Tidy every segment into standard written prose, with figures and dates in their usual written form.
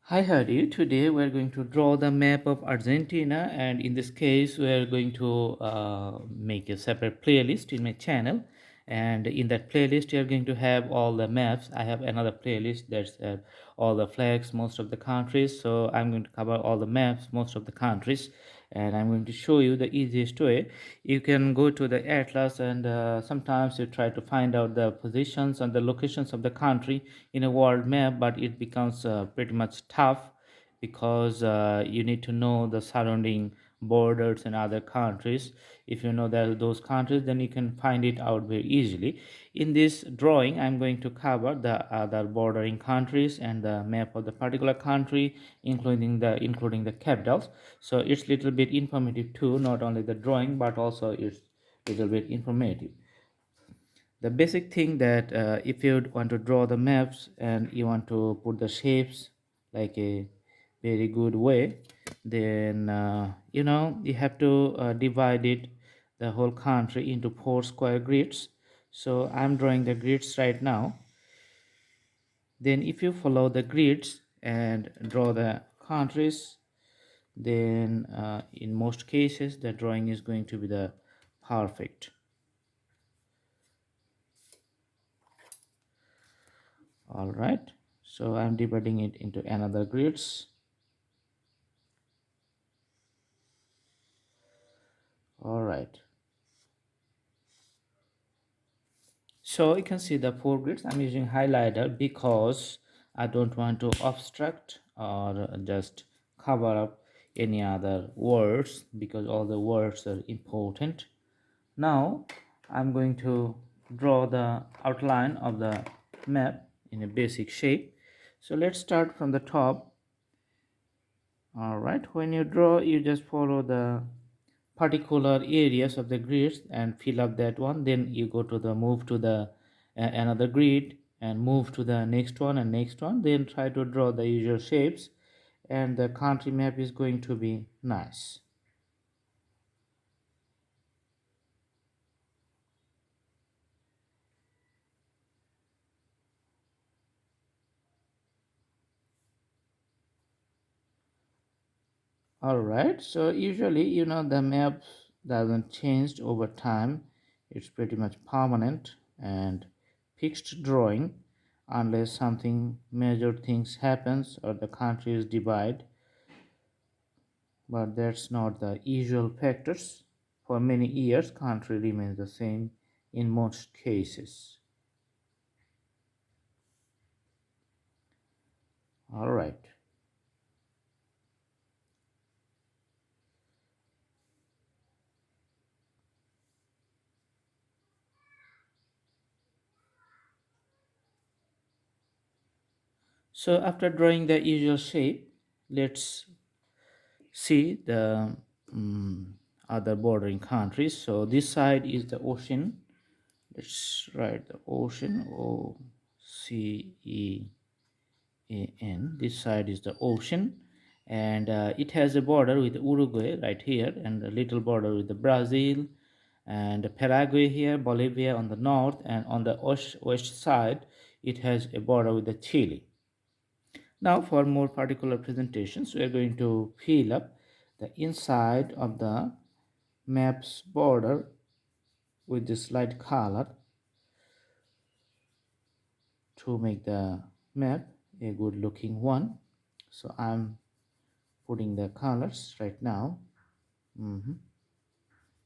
Hi Hari, today we are going to draw the map of Argentina, and in this case we are going to make a separate playlist in my channel, and in that playlist you are going to have all the maps. I have another playlist that's all the flags, most of the countries, so I'm going to cover all the maps, most of the countries, and I'm going to show you the easiest way. You can go to the atlas, and sometimes you try to find out the positions and the locations of the country in a world map, but it becomes pretty much tough because you need to know the surrounding borders and other countries. If you know that those countries, then you can find it out very easily. In this drawing, I'm going to cover the other bordering countries and the map of the particular country, including the capitals. So it's little bit informative too, not only the drawing but also it's little bit informative. The basic thing that if you want to draw the maps and you want to put the shapes like a very good way, then you have to divide it, the whole country, into four square grids. So I'm drawing the grids right now. Then if you follow the grids and draw the countries, then in most cases the drawing is going to be the perfect. All right, so I'm dividing it into another grids. All right, so you can see the four grids. I'm using highlighter because I don't want to obstruct or just cover up any other words, because all the words are important. Now I'm going to draw the outline of the map in a basic shape. So let's start from the top. All right, when you draw, you just follow the particular areas of the grids and fill up that one. Then you go to the move to the another grid and move to the next one and next one. Then try to draw the usual shapes, and the country map is going to be nice. All right, so usually the map doesn't change over time. It's pretty much permanent and fixed drawing unless something major things happens or the country is divided, but that's not the usual factors. For many years country remains the same in most cases. All right, so after drawing the usual shape, let's see the um, other bordering countries. So this side is the ocean. Let's write the ocean, Ocean. This side is the ocean, and it has a border with Uruguay right here, and a little border with the Brazil and Paraguay here, Bolivia on the north, and on the west side it has a border with the Chile. Now for more particular presentations, we are going to fill up the inside of the map's border with this light color to make the map a good looking one. So I'm putting the colors right now.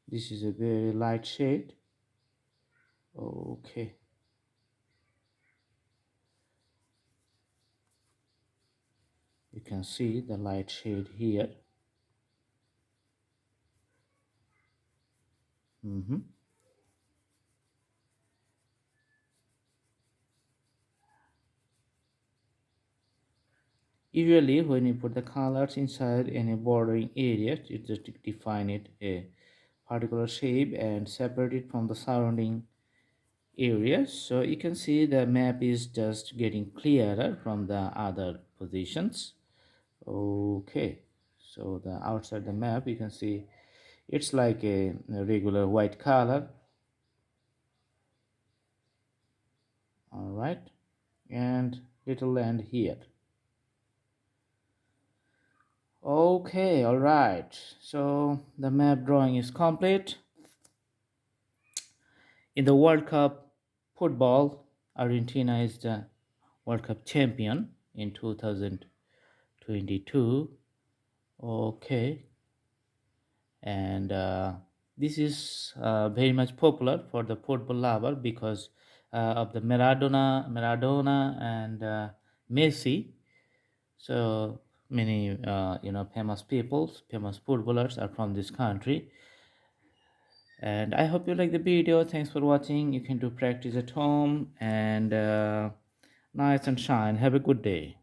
This is a very light shade. Okay, you can see the light shade here. Usually when you put the colors inside any bordering area, you just define it a particular shape and separate it from the surrounding areas. So you can see the map is just getting clearer from the other positions. Okay, so the outside the map you can see it's like a regular white color. All right, and little land here. Okay, all right. So the map drawing is complete. In the World Cup football, Argentina is the World Cup champion in 2022. Okay, and this is very much popular for the football lover because of the Maradona and Messi. So many famous people, famous footballers are from this country. And I hope you like the video. Thanks for watching. You can do practice at home and nice and shine. Have a good day.